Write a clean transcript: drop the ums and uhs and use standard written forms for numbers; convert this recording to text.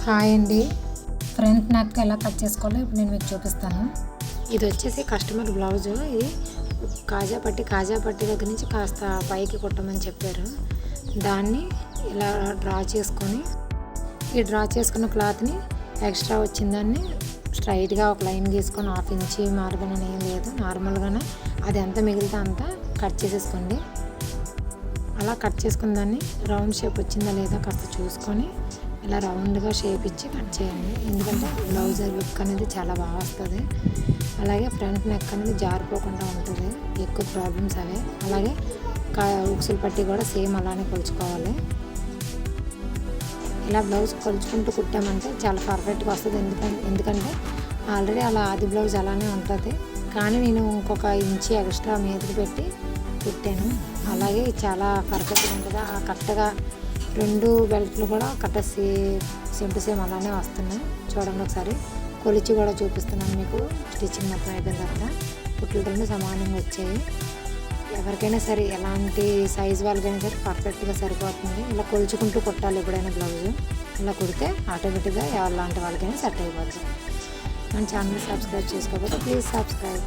Hi అండి. Front neck ఎలా cut చేసుకోవాలో ఇప్పుడు నేను మీకు చూపిస్తాను. ఇది వచ్చేసి కస్టమర్ బ్లౌజు. ఇది కాజా పట్టి దగ్గర నుంచి కాస్త పైకి కుట్టమని చెప్పారు. దాన్ని ఇలా డ్రా చేసుకొని ఈ డ్రా చేసుకున్న క్లాత్ని ఎక్స్ట్రా వచ్చిన దాన్ని స్ట్రైట్గా ఒక లైన్ గీసుకొని 1/2 ఇంచి మార్గం ఏం లేదు, నార్మల్గానే అది ఎంత మిగిలితే అంత కట్ చేసేసుకోండి. అలా కట్ చేసుకున్న దాన్ని రౌండ్ షేప్ వచ్చిందా లేదా కాస్త చూసుకొని ఇలా రౌండ్గా షేప్ ఇచ్చి కట్ చేయండి. ఎందుకంటే బ్లౌజ్ లుక్ అనేది చాలా బాగా వస్తుంది. అలాగే ఫ్రంట్ నెక్ అనేది జారిపోకుండా ఉంటుంది. ఎక్కువ ప్రాబ్లమ్స్ అవే. అలాగే ఉక్సులు పట్టి కూడా సేమ్ అలానే కొలుచుకోవాలి. ఇలా బ్లౌజ్ కొలుచుకుంటూ కుట్టామంటే చాలా పర్ఫెక్ట్గా వస్తుంది. ఎందుకంటే ఆల్రెడీ అలా ఆది బ్లౌజ్ అలానే ఉంటుంది, కానీ నేను ఇంకొక ఇంచి ఎక్స్ట్రా మీదకి పెట్టి కుట్టాను. అలాగే చాలా పర్ఫెక్ట్గా ఉంటుంది. ఆ కరెక్ట్గా 2 బెల్ట్లు కూడా కరెక్ట్ సేమ్ టు సేమ్ అలానే వస్తున్నాయి. చూడండి ఒకసారి కొలిచి కూడా చూపిస్తున్నాను మీకు. స్టిచ్చింగ్ మొత్తం అయిపోయిన తర్వాత కుట్లు 2 సమానంగా వచ్చాయి. ఎవరికైనా సరే ఎలాంటి సైజు వాళ్ళకైనా సరే పర్ఫెక్ట్గా సరిపోతుంది. ఇలా కొలుచుకుంటూ కుట్టాలి ఎప్పుడైనా బ్లౌజు. ఇలా కుడితే ఆటోమేటిక్గా ఎవరిలాంటి వాళ్ళకైనా సెట్ అయిపోతుంది. మన ఛానల్ సబ్స్క్రైబ్ చేసుకోకపోతే ప్లీజ్ సబ్స్క్రైబ్.